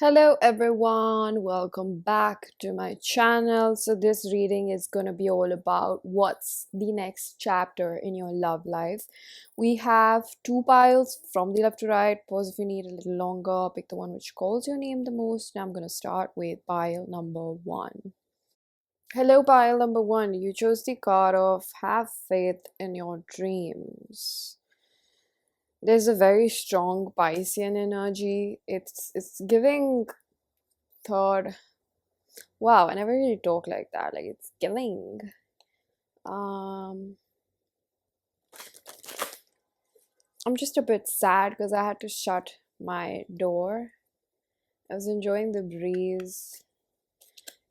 Hello everyone, welcome back to my channel. So this reading is going to be all about what's the next chapter in your love life. We have two piles from the left to right. Pause if you need a little longer. Pick the one which calls your name the most. And I'm going to start with pile number one. Hello pile number one. You chose the card of have faith in your dreams. There's a very strong Piscean energy. It's giving third. Wow, I never really talk like that. Like it's giving. Um, I'm just a bit sad because I had to shut my door. I was enjoying the breeze.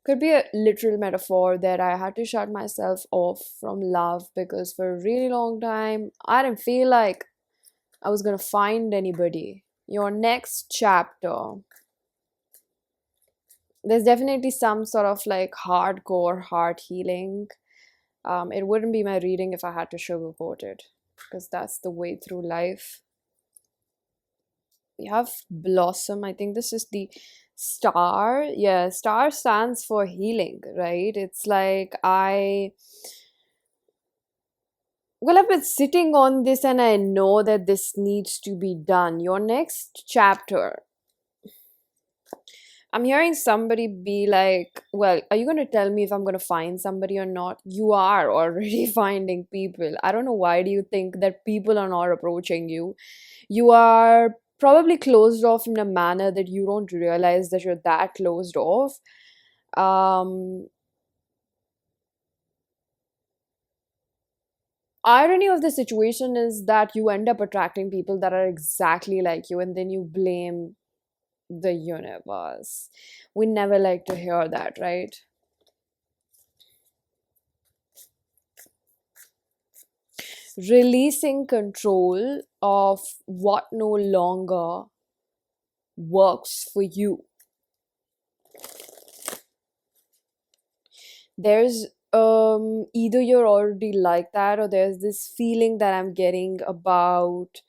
Could be a literal metaphor that I had to shut myself off from love because for a really long time I didn't feel like I was gonna find anybody. Your next chapter. There's definitely some sort of like hardcore heart healing. It wouldn't be my reading if I had to sugarcoat it, because that's the way through life. We have blossom. I think this is the star. Yeah, star stands for healing, right? It's like I've been sitting on this and I know that this needs to be done. Your next chapter. I'm hearing somebody be like, well, are you going to tell me if I'm going to find somebody or not? You are already finding people. I don't know why do you think that people are not approaching you. You are probably closed off in a manner that you don't realize that you're that closed off. Um, Irony of the situation is that you end up attracting people that are exactly like you, and then you blame the universe. We never like to hear that, right? Releasing control of what no longer works for you. There's either you're already like that, or there's this feeling that I'm getting about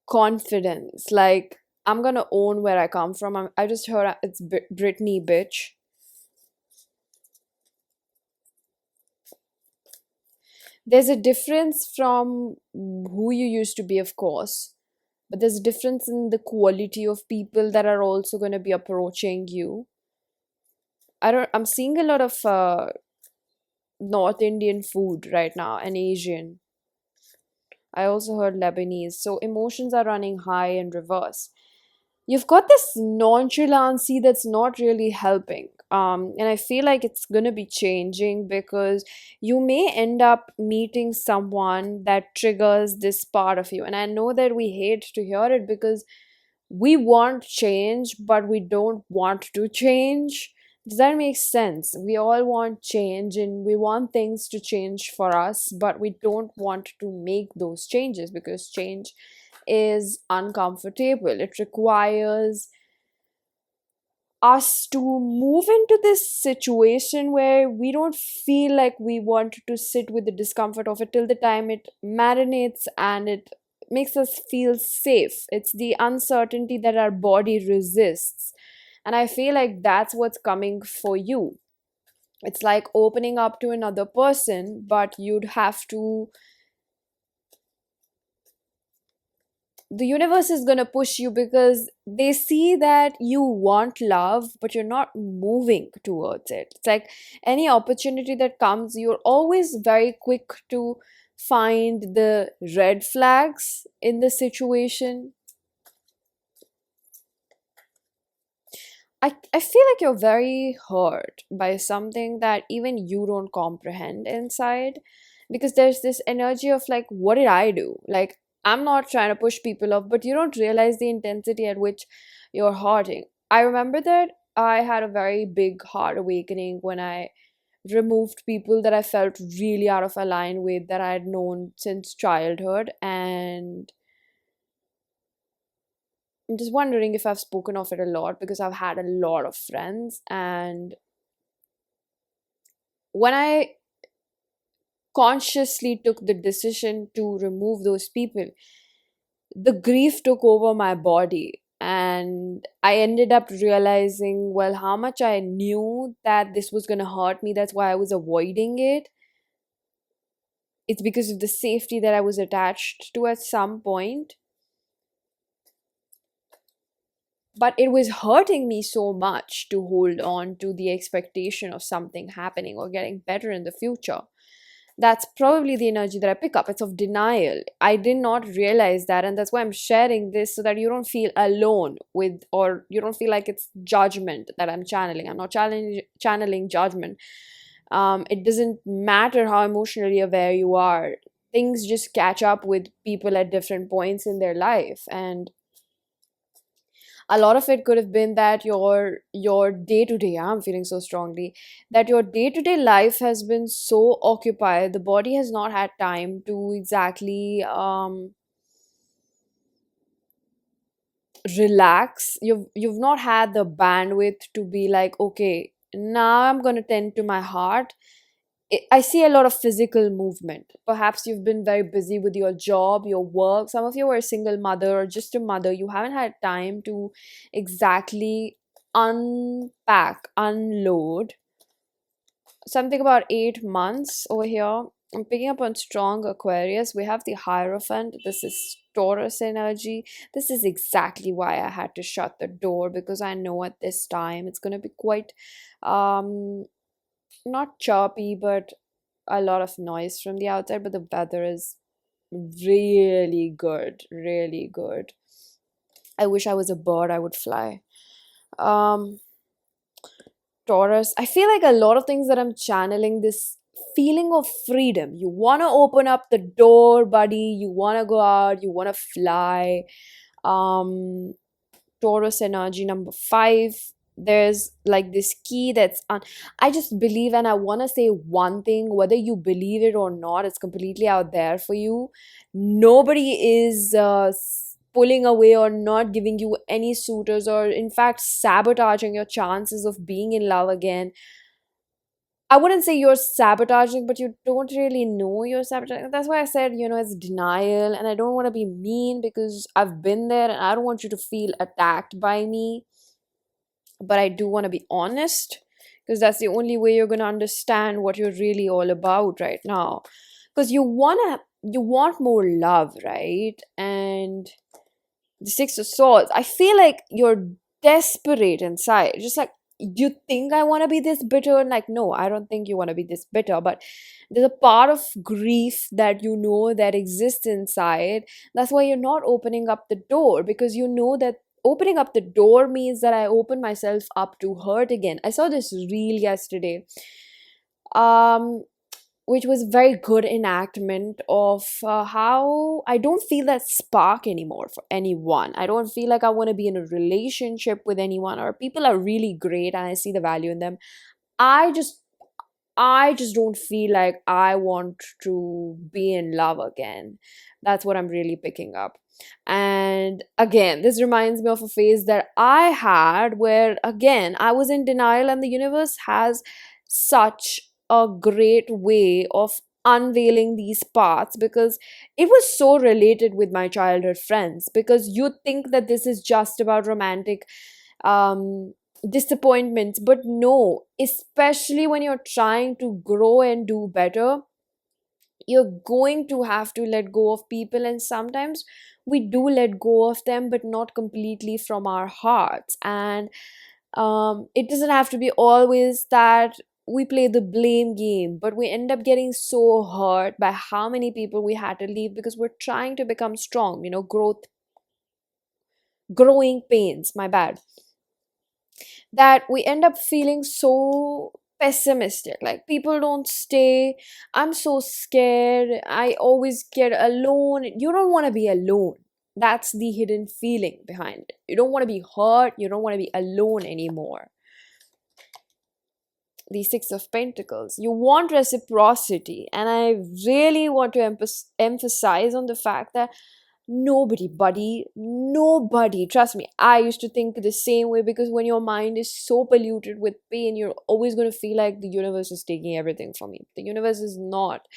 confidence, like I'm gonna own where I come from. I just heard it's Britney bitch. There's a difference from who you used to be, of course, but there's a difference in the quality of people that are also going to be approaching you. I'm seeing a lot of North Indian food right now and Asian. I also heard Lebanese. So emotions are running high in reverse. You've got this nonchalancy that's not really helping. And I feel like it's going to be changing because you may end up meeting someone that triggers this part of you. And I know that we hate to hear it because we want change, but we don't want to change. Does that make sense? We all want change and we want things to change for us, but we don't want to make those changes because change is uncomfortable. It requires us to move into this situation where we don't feel like we want to sit with the discomfort of it till the time it marinates and it makes us feel safe. It's the uncertainty that our body resists. And I feel like that's what's coming for you. It's like opening up to another person, but you'd have to, the universe is going to push you because they see that you want love but you're not moving towards it. It's like any opportunity that comes, you're always very quick to find the red flags in the situation. I feel like you're very hurt by something that even you don't comprehend inside, because there's this energy of like, what did I do? Like, I'm not trying to push people off, but you don't realize the intensity at which you're hurting. I remember that I had a very big heart awakening when I removed people that I felt really out of line with, that I had known since childhood. And I'm just wondering if I've spoken of it a lot because I've had a lot of friends. And when I consciously took the decision to remove those people, the grief took over my body. And I ended up realizing, well, how much I knew that this was going to hurt me. That's why I was avoiding it. It's because of the safety that I was attached to at some point. But it was hurting me so much to hold on to the expectation of something happening or getting better in the future. That's probably the energy that I pick up. It's of denial. I did not realize that, and that's why I'm sharing this, so that you don't feel alone with, or you don't feel like it's judgment that I'm channeling. I'm not channeling judgment. It doesn't matter how emotionally aware you are. Things just catch up with people at different points in their life, and a lot of it could have been that your day to day, I'm feeling so strongly that your day to day life has been so occupied, the body has not had time to exactly relax. You've not had the bandwidth to be like, okay, now I'm going to tend to my heart. I see a lot of physical movement. Perhaps you've been very busy with your job, your work. Some of you are a single mother or just a mother. You haven't had time to exactly unpack, unload. Something about 8 months over here. I'm picking up on strong Aquarius. We have the Hierophant. This is Taurus energy. This is exactly why I had to shut the door, because I know at this time it's going to be quite um not choppy, but a lot of noise from the outside. But the weather is really good, really good. I wish I was a bird, I would fly. um Taurus, I feel like a lot of things that I'm channeling, this feeling of freedom. You want to open up the door, buddy. You want to go out, you want to fly. um Taurus energy number 5. There's like this key that's I just believe, and I want to say one thing, whether you believe it or not, it's completely out there for you. Nobody is pulling away or not giving you any suitors, or in fact sabotaging your chances of being in love again. I wouldn't say you're sabotaging, but you don't really know you're sabotaging. That's why I said, it's denial. And I don't want to be mean, because I've been there and I don't want you to feel attacked by me. But I do want to be honest, because that's the only way you're going to understand what you're really all about right now. Because you want more love, right? And the Six of Swords, I feel like you're desperate inside. Just like, you think I want to be this bitter? And like, no, I don't think you want to be this bitter. But there's a part of grief that you know that exists inside. That's why you're not opening up the door, because you know that opening up the door means that I open myself up to hurt again. I saw this reel yesterday. Um, which was very good enactment of how I don't feel that spark anymore for anyone. I don't feel like I want to be in a relationship with anyone, or people are really great and I see the value in them. I just I just don't feel like I want to be in love again. That's what I'm really picking up. And again, this reminds me of a phase that I had where, again, I was in denial, and the universe has such a great way of unveiling these paths, because it was so related with my childhood friends. Because you think that this is just about romantic um disappointments, but no, especially when you're trying to grow and do better, you're going to have to let go of people. And sometimes we do let go of them, but not completely from our hearts. And it doesn't have to be always that we play the blame game, but we end up getting so hurt by how many people we had to leave, because we're trying to become strong, growing pains, my bad, that we end up feeling so pessimistic. Like, people don't stay. I'm so scared. I always get alone. You don't want to be alone. That's the hidden feeling behind it. You don't want to be hurt. You don't want to be alone anymore. The Six of Pentacles. You want reciprocity. And I really want to emphasize on the fact that nobody, buddy, nobody, trust me, I used to think the same way, because when your mind is so polluted with pain, you're always going to feel like the universe is taking everything from you. The universe is not.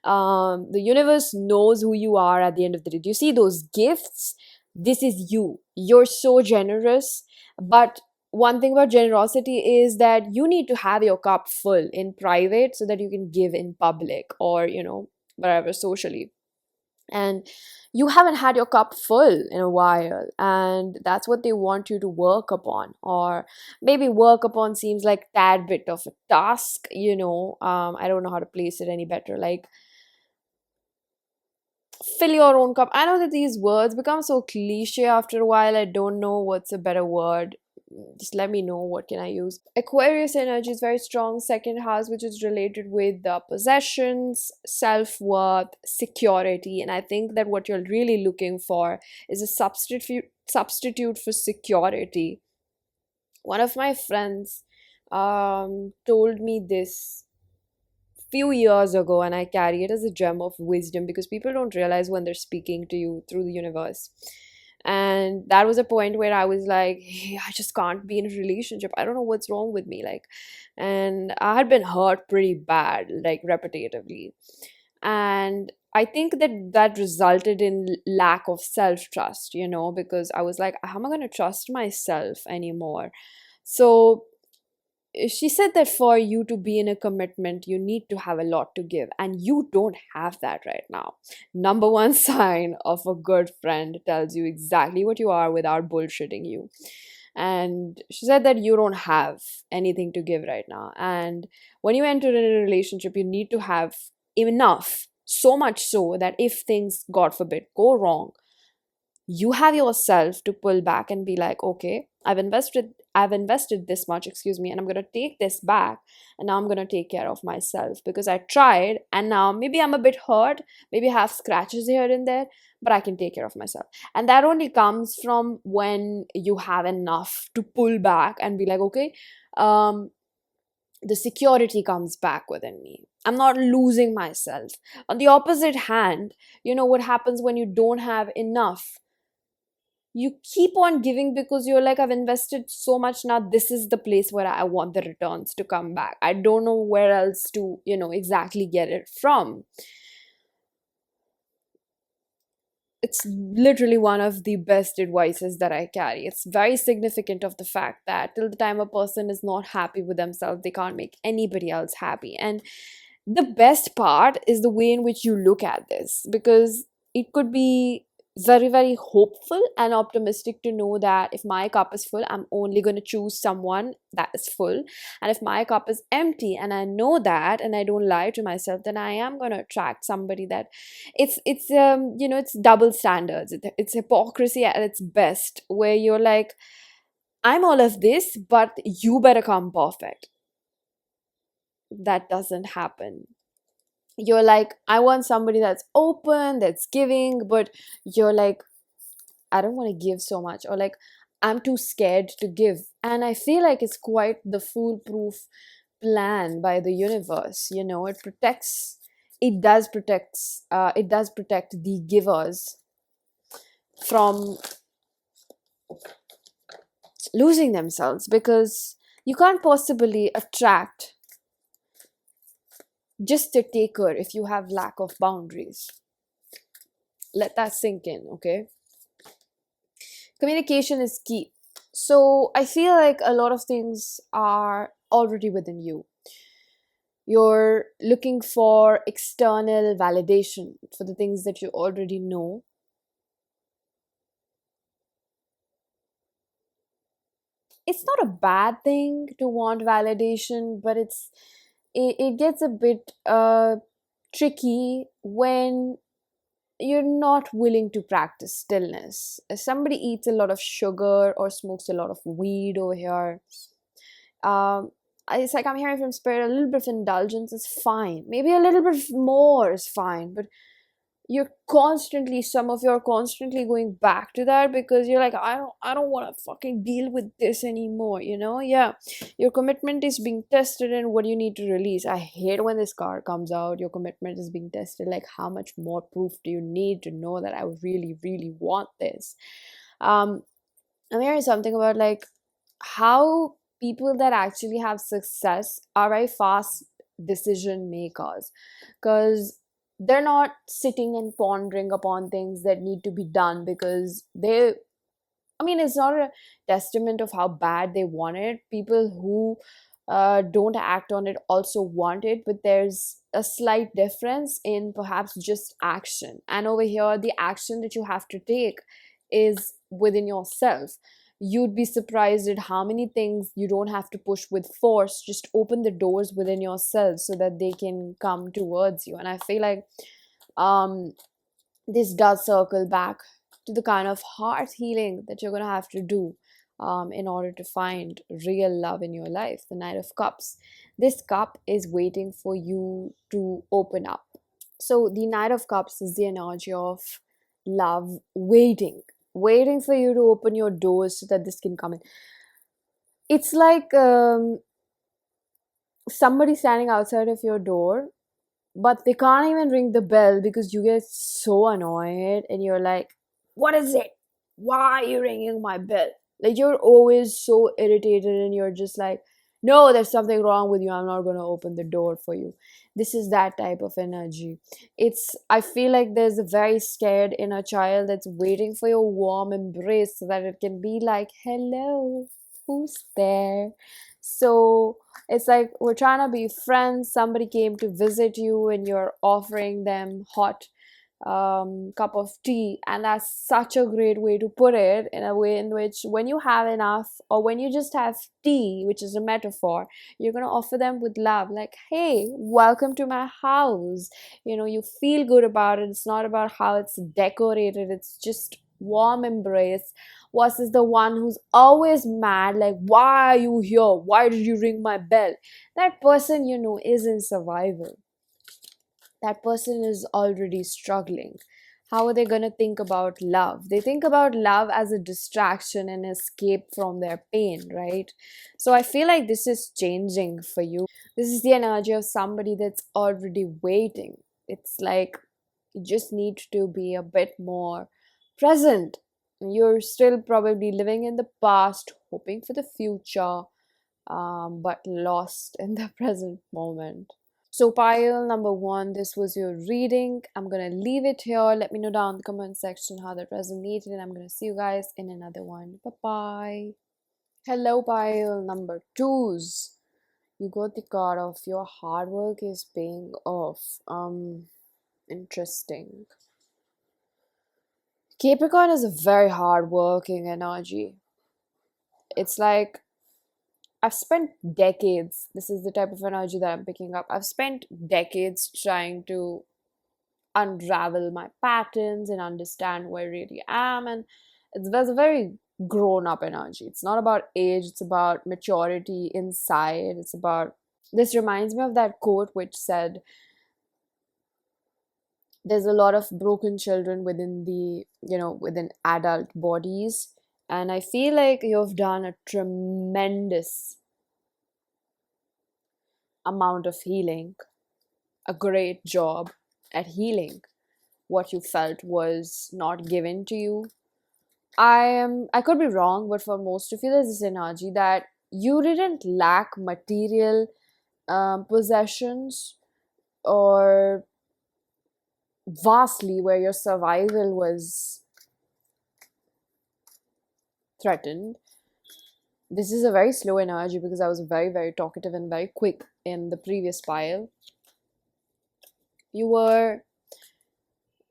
The universe knows who you are at the end of the day. Do you see those gifts? This is you. You're so generous. But one thing about generosity is that you need to have your cup full in private so that you can give in public, or, wherever, socially. And you haven't had your cup full in a while, and that's what they want you to work upon. Or maybe work upon seems like tad bit of a task, I don't know how to place it any better. Like, fill your own cup. I know that these words become so cliche after a while. I don't know what's a better word. Just let me know what can I use. Aquarius energy is very strong second house, which is related with the possessions, self-worth, security. And I think that what you're really looking for is a substitute for security. One of my friends told me this few years ago, and I carry it as a gem of wisdom, because people don't realize when they're speaking to you through the universe. And that was a point where I was like, hey, I just can't be in a relationship. I don't know what's wrong with me. Like, and I had been hurt pretty bad, like repetitively. And I think that that resulted in lack of self trust, because I was like, how am I going to trust myself anymore? So she said that for you to be in a commitment, you need to have a lot to give, and you don't have that right now. Number one sign of a good friend tells you exactly what you are without bullshitting you. And she said that you don't have anything to give right now. And when you enter in a relationship, you need to have enough, so much so that if things, God forbid, go wrong, you have yourself to pull back and be like, okay, I've invested this much, excuse me, and I'm going to take this back, and now I'm going to take care of myself because I tried, and now maybe I'm a bit hurt, maybe I have scratches here and there, but I can take care of myself. And that only comes from when you have enough to pull back and be like, okay, the security comes back within me. I'm not losing myself. On the opposite hand, what happens when you don't have enough? You keep on giving because you're like, I've invested so much, now this is the place where I want the returns to come back. I don't know where else to exactly get it from. It's literally one of the best advices that I carry. It's very significant of the fact that till the time a person is not happy with themselves, they can't make anybody else happy. And the best part is the way in which you look at this, because it could be very, very hopeful and optimistic to know that if my cup is full, I'm only going to choose someone that is full. And if my cup is empty and I know that, and I don't lie to myself, then I am going to attract somebody that it's double standards. It's hypocrisy at its best, where you're like, I'm all of this, but you better come perfect. That doesn't happen. You're like, I want somebody that's open, that's giving, but you're like, I don't want to give so much, or like, I'm too scared to give. And I feel like it's quite the foolproof plan by the universe. It does protect the givers from losing themselves, because you can't possibly attract just a taker if you have lack of boundaries. Let that sink in, okay? Communication is key. So I feel like a lot of things are already within you. You're looking for external validation for the things that you already know. It's not a bad thing to want validation, but it gets a bit tricky when you're not willing to practice stillness. If somebody eats a lot of sugar or smokes a lot of weed over here, um, it's like I'm hearing from spirit, a little bit of indulgence is fine. Maybe a little bit more is fine, but some of you are constantly going back to that because you're like, I don't want to fucking deal with this anymore, yeah. Your commitment is being tested, and what you need to release. I hate when this card comes out, your commitment is being tested. Like, how much more proof do you need to know that I really, really want this? I'm hearing something about like how people that actually have success are very fast decision makers, because they're not sitting and pondering upon things that need to be done because they, I mean, it's not a testament of how bad they want it. People who don't act on it also want it, but there's a slight difference in perhaps just action. And over here, the action that you have to take is within yourself. You'd be surprised at how many things you don't have to push with force. Just open the doors within yourself so that they can come towards you. And I feel like um, this does circle back to the kind of heart healing that you're going to have to do in order to find real love in your life. The Knight of Cups. This cup is waiting for you to open up. So, the Knight of Cups is the energy of love waiting for you to open your doors so that this can come in. It's like somebody standing outside of your door, but they can't even ring the bell because you get so annoyed and you're like, what is it? Why are you ringing my bell? Like, you're always so irritated and you're just like, no, there's something wrong with you. I'm not going to open the door for you. This is that type of energy. I feel like there's a very scared inner child that's waiting for your warm embrace so that it can be like, hello, who's there? So it's like we're trying to be friends. Somebody came to visit you and you're offering them hot cup of tea, and that's such a great way to put it, in a way in which when you have enough or when you just have tea, which is a metaphor, you're going to offer them with love, like, hey, welcome to my house. You feel good about it. It's not about how it's decorated, it's just warm embrace, versus the one who's always mad, like, why are you here, why did you ring my bell? That person is in survival. That person is already struggling. How are they going to think about love? They think about love as a distraction and escape from their pain, right? So I feel like this is changing for you. This is the energy of somebody that's already waiting. It's like you just need to be a bit more present. You're still probably living in the past, hoping for the future, but lost in the present moment. So, pile number one, this was your reading. I'm going to leave it here. Let me know down in the comment section how that resonated, and I'm going to see you guys in another one. Bye bye. Hello, pile number twos. You got the card of your hard work is paying off. Interesting. Capricorn is a very hard-working energy. It's like I've spent decades, this is the type of energy that I'm picking up. I've spent decades trying to unravel my patterns and understand who I really am. And there's a very grown up energy. It's not about age, it's about maturity inside. It's about, this reminds me of that quote which said, there's a lot of broken children within within adult bodies. And I feel like you've done a tremendous amount of healing, a great job at healing what you felt was not given to you. I could be wrong, but for most of you, there's this energy that you didn't lack material possessions, or vastly where your survival was threatened. This is a very slow energy because I was very, very talkative and very quick in the previous pile. You were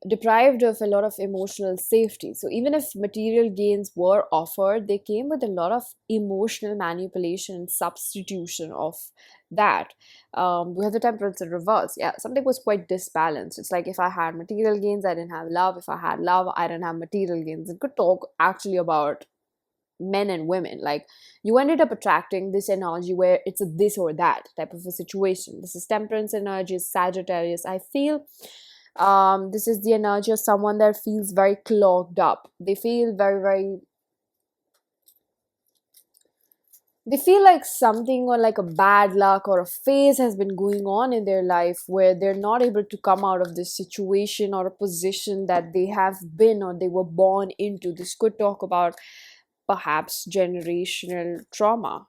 deprived of a lot of emotional safety. So even if material gains were offered, they came with a lot of emotional manipulation and substitution of that. We have the temperance in reverse. Yeah, something was quite disbalanced. It's like if I had material gains, I didn't have love. If I had love, I didn't have material gains. It could talk actually about men and women. Like, you ended up attracting this energy where it's a this or that type of a situation. This is temperance energy, Sagittarius. I feel this is the energy of someone that feels very clogged up. They feel they feel like something, or like a bad luck or a phase has been going on in their life where they're not able to come out of this situation or a position that they have been or they were born into. This could talk about perhaps generational trauma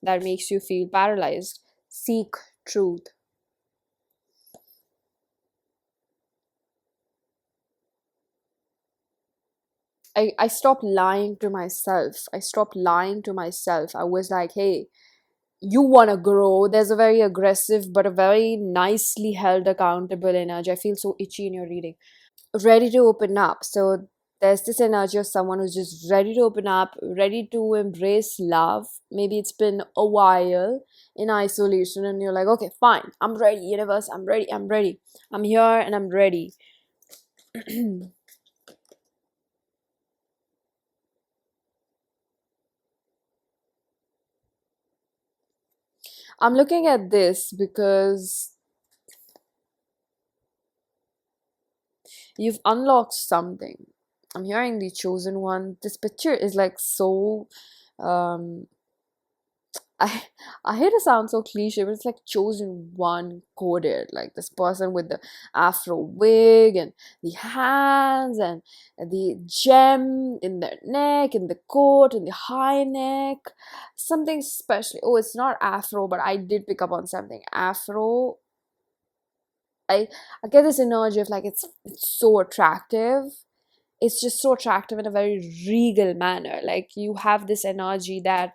that makes you feel paralyzed. Seek truth. I stopped lying to myself. I stopped lying to myself. I was like, hey, you want to grow. There's a very aggressive but a very nicely held accountable energy. I feel so itchy in your reading. Ready to open up. So there's this energy of someone who's just ready to open up, ready to embrace love. Maybe it's been a while in isolation and you're like, okay, fine, I'm ready, universe, I'm ready, I'm ready. I'm here and I'm ready. I'm looking at this because you've unlocked something. I'm hearing the chosen one. This picture is like so um I I hate to sound so cliche, but it's like chosen one coded. Like this person with the afro wig and the hands and the gem in their neck, in the coat, in the high neck. Something special. Oh, it's not afro, but I did pick up on something. Afro. I get this energy of like it's so attractive. It's just so attractive in a very regal manner. Like you have this energy that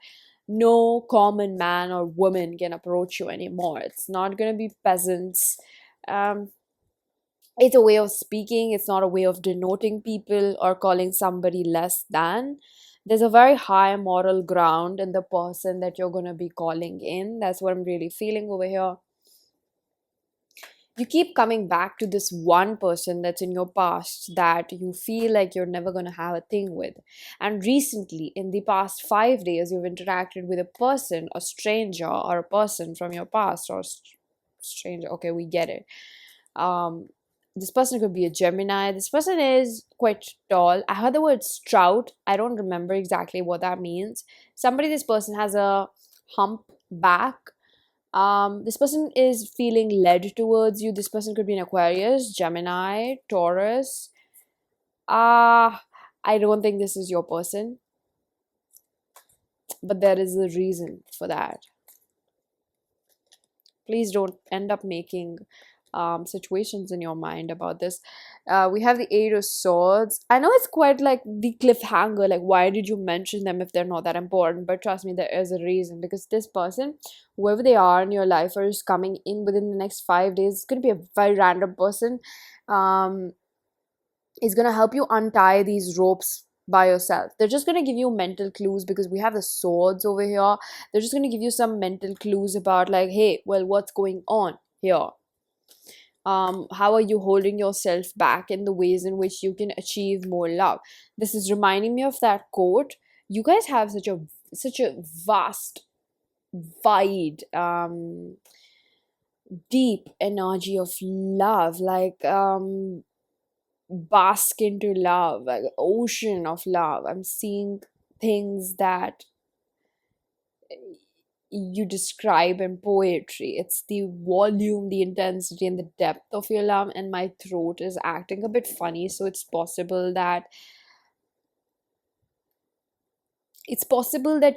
no common man or woman can approach you anymore. It's not gonna be peasants. Um, it's a way of speaking. It's not a way of denoting people or calling somebody less than. There's a very high moral ground in the person that you're gonna be calling in. That's what I'm really feeling over here. You keep coming back to this one person that's in your past that you feel like you're never going to have a thing with. And recently, in the past 5 days, you've interacted with a person, a stranger, or a person from your past, or stranger. Okay, we get it. Um, this person could be a Gemini. This person is quite tall. I heard the word strout. I don't remember exactly what that means. Somebody, this person has a hump back. This person is feeling led towards you. This person could be an Aquarius, Gemini, Taurus. I don't think this is your person, but there is a reason for that. Please don't end up making situations in your mind about this. We have the Eight of Swords. I know it's quite like the cliffhanger, like why did you mention them if they're not that important? But trust me, there is a reason, because this person, whoever they are in your life, or is coming in within the next 5 days, it's going to be a very random person. Um, is going to help you untie these ropes by yourself. They're just going to give you mental clues, because we have the swords over here. They're just going to give you some mental clues about like, hey, well, what's going on here? How are you holding yourself back in the ways in which you can achieve more love? This is reminding me of that quote. You guys have such a vast, wide, deep energy of love, like bask into love, like ocean of love. I'm seeing things that you describe in poetry. It's the volume, the intensity, and the depth of your love. And my throat is acting a bit funny, so it's possible that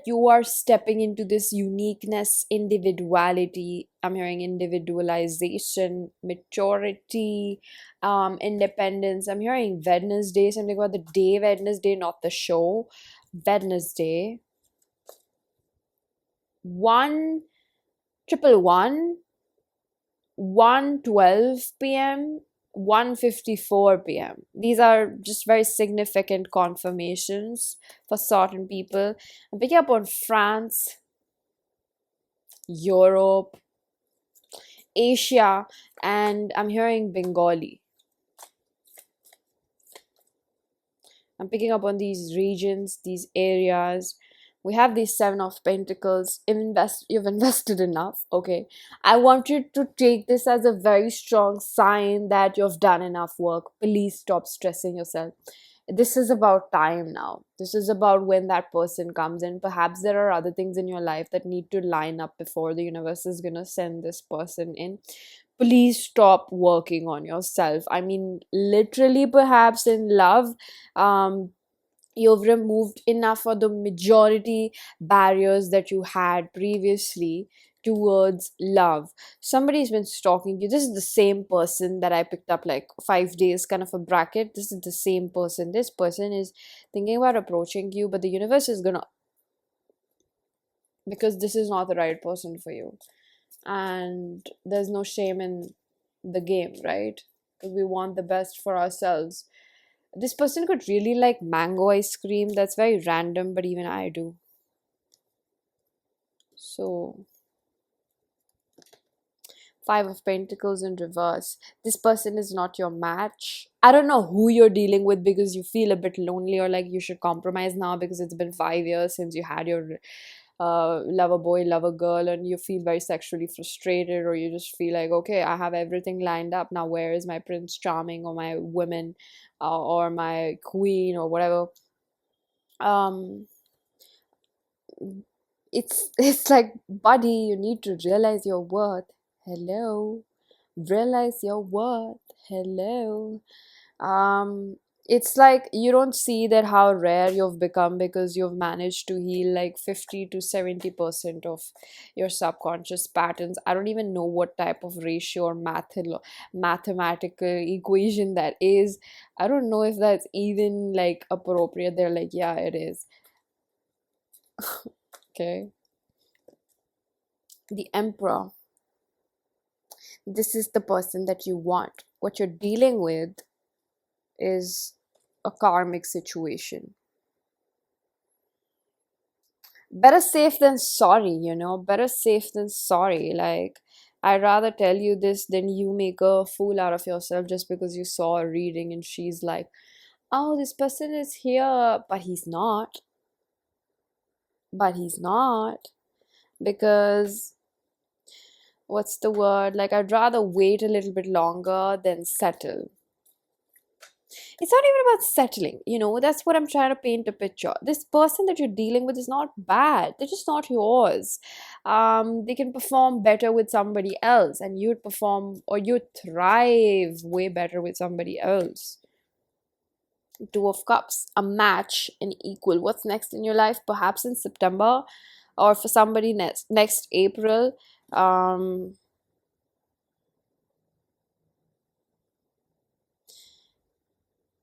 you are stepping into this uniqueness, individuality. I'm hearing individualization, maturity, independence. I'm hearing Wednesday, something about the day Wednesday, not the show. Wednesday. 1 1 p.m, 1:54 p.m. These are just very significant confirmations for certain people. I'm picking up on France, Europe, Asia, and I'm hearing Bengali. I'm picking up on these regions, these areas. We have these Seven of Pentacles. You've invested enough. Okay. I want you to take this as a very strong sign that you've done enough work. Please stop stressing yourself. This is about time now. This is about when that person comes in. Perhaps there are other things in your life that need to line up before the universe is going to send this person in. Please stop working on yourself. I mean, literally, perhaps in love, um, You've removed enough of the majority barriers that you had previously towards love. Somebody's been stalking you. This is the same person that I picked up like 5 days, kind of a bracket. This is the same person. This person is thinking about approaching you, but the universe is gonna, because this is not the right person for you. And there's no shame in the game, right? Because we want the best for ourselves. This person could really like mango ice cream. That's very random, but even I do. So, Five of Pentacles in reverse. This person is not your match. I don't know who you're dealing with because you feel a bit lonely, or like you should compromise now because it's been 5 years since you had your lover boy, lover girl, and you feel very sexually frustrated, or you just feel like, okay, I have everything lined up. Now, where is my Prince Charming or my woman or my queen or whatever? Um, it's like, buddy, you need to realize your worth. Hello, realize your worth. Hello. um it's like you don't see that how rare you've become because you've managed to heal like 50 to 70% of your subconscious patterns. I don't even know what type of ratio or mathematical equation that is. I don't know if that's even like appropriate. They're like, yeah, it is. Okay. The Emperor. This is the person that you want. What you're dealing with is a karmic situation. Better safe than sorry, better safe than sorry. Like, I'd rather tell you this than you make a fool out of yourself just because you saw a reading and she's like, oh, this person is here, but he's not. But he's not. Because, what's the word? Like, I'd rather wait a little bit longer than settle. It's not even about settling, that's what I'm trying to paint a picture. This person that you're dealing with is not bad, they're just not yours. They can perform better with somebody else, and you'd perform or you'd thrive way better with somebody else. Two of Cups, a match, an equal. What's next in your life? Perhaps in September, or for somebody next April. um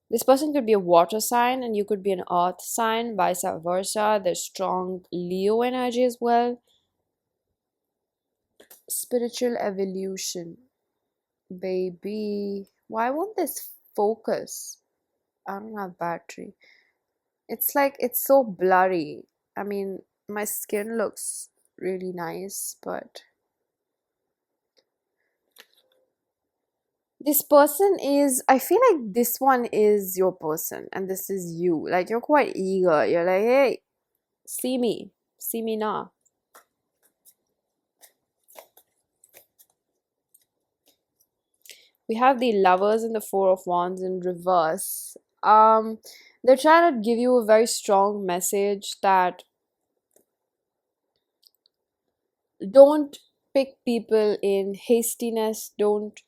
This person could be a water sign and you could be an earth sign, vice versa. There's strong Leo energy as well. Spiritual evolution. Baby. Why won't this focus? I don't have battery. It's like it's so blurry. I mean, my skin looks really nice, but this person is, I feel like this one is your person and this is you. Like, you're quite eager. You're like, hey, see me. See me now. We have the Lovers and the Four of Wands in reverse. They're trying to give you a very strong message that don't pick people in hastiness. Don't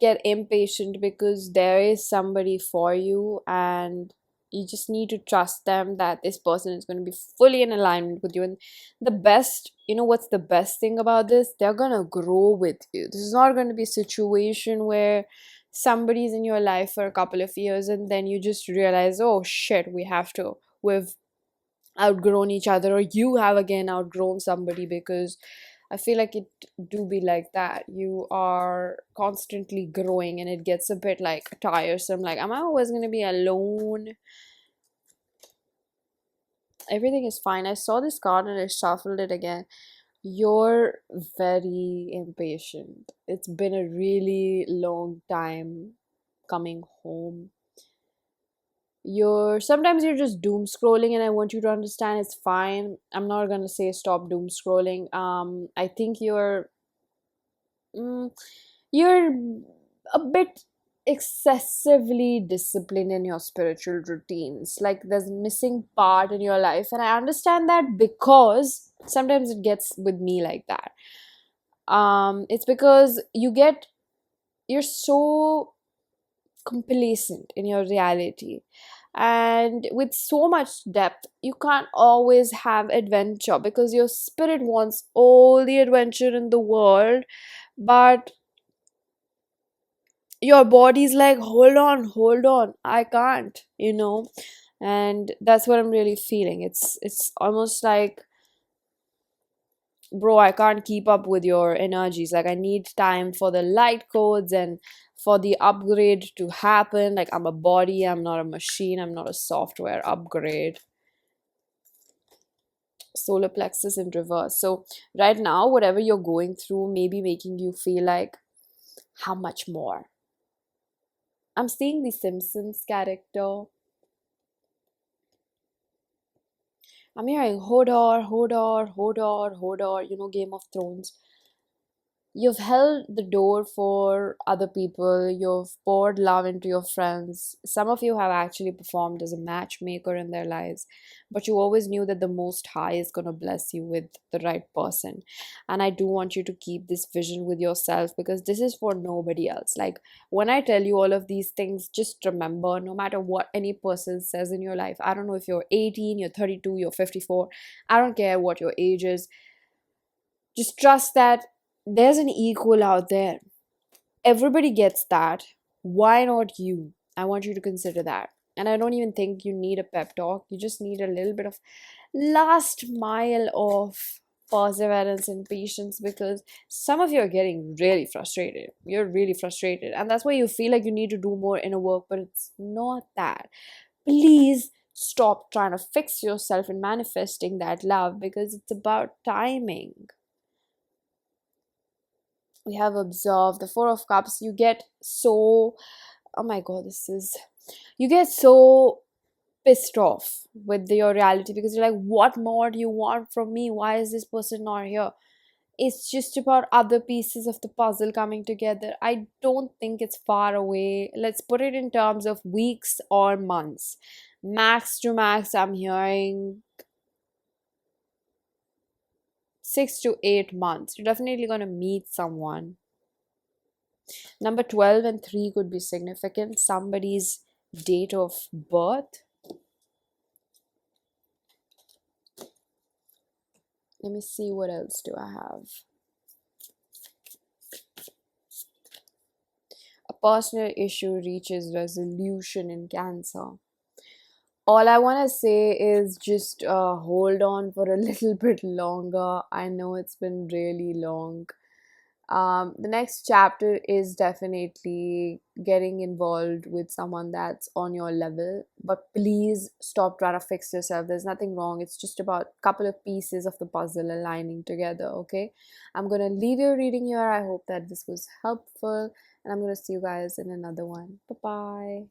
get impatient because there is somebody for you, and you just need to trust them that this person is going to be fully in alignment with you. And the best, what's the best thing about this? They're going to grow with you. This is not going to be a situation where somebody's in your life for a couple of years and then you just realize, oh shit, we've outgrown each other, or you have again outgrown somebody. Because I feel like it do be like that. You are constantly growing and it gets a bit like tiresome. Like, am I always going to be alone? Everything is fine. I saw this card and I shuffled it again. You're very impatient. It's been a really long time coming home. Sometimes you're just doom scrolling, and I want you to understand it's fine. I'm not gonna say stop doom scrolling. I think mm, you're a bit excessively disciplined in your spiritual routines. Like, there's a missing part in your life, and I understand that because sometimes it gets with me like that. It's because you're so complacent in your reality. And with so much depth, you can't always have adventure because your spirit wants all the adventure in the world, but your body's like, hold on, I can't, and that's what I'm really feeling. It's almost like, bro, I can't keep up with your energies. Like, I need time for the light codes and for the upgrade to happen. Like, I'm a body, I'm not a machine, I'm not a software upgrade. Solar plexus in reverse. So right now, whatever you're going through may be making you feel like, how much more? I'm seeing the Simpsons character. I'm hearing Hodor, Hodor, Hodor, Hodor, Game of Thrones. You've held the door for other people, you've poured love into your friends. Some of you have actually performed as a matchmaker in their lives, but you always knew that the Most High is going to bless you with the right person. And I do want you to keep this vision with yourself because this is for nobody else. Like, when I tell you all of these things, just remember, no matter what any person says in your life, I don't know if you're 18, you're 32, you're 54, I don't care what your age is, just trust that there's an equal out there. Everybody gets that. Why not you? I want you to consider that. And I don't even think you need a pep talk. You just need a little bit of last mile of perseverance and patience because some of you are getting really frustrated. You're really frustrated. And that's why you feel like you need to do more inner work, but it's not that. Please stop trying to fix yourself and manifesting that love because it's about timing. We have observed the Four of Cups. You get so, oh my god, you get so pissed off with your reality because you're like, what more do you want from me? Why is this person not here? It's just about other pieces of the puzzle coming together. I don't think it's far away. Let's put it in terms of weeks or months. Max to max, I'm hearing 6 to 8 months. You're definitely going to meet someone. Number 12 and 3 could be significant. Somebody's date of birth. Let me see, what else do I have? A personal issue reaches resolution in Cancer. All I want to say is just hold on for a little bit longer. I know it's been really long. The next chapter is definitely getting involved with someone that's on your level, but please stop trying to fix yourself. There's nothing wrong. It's just about a couple of pieces of the puzzle aligning together. Okay, I'm gonna leave your reading here. I hope that this was helpful, and I'm gonna see you guys in another one. Bye bye.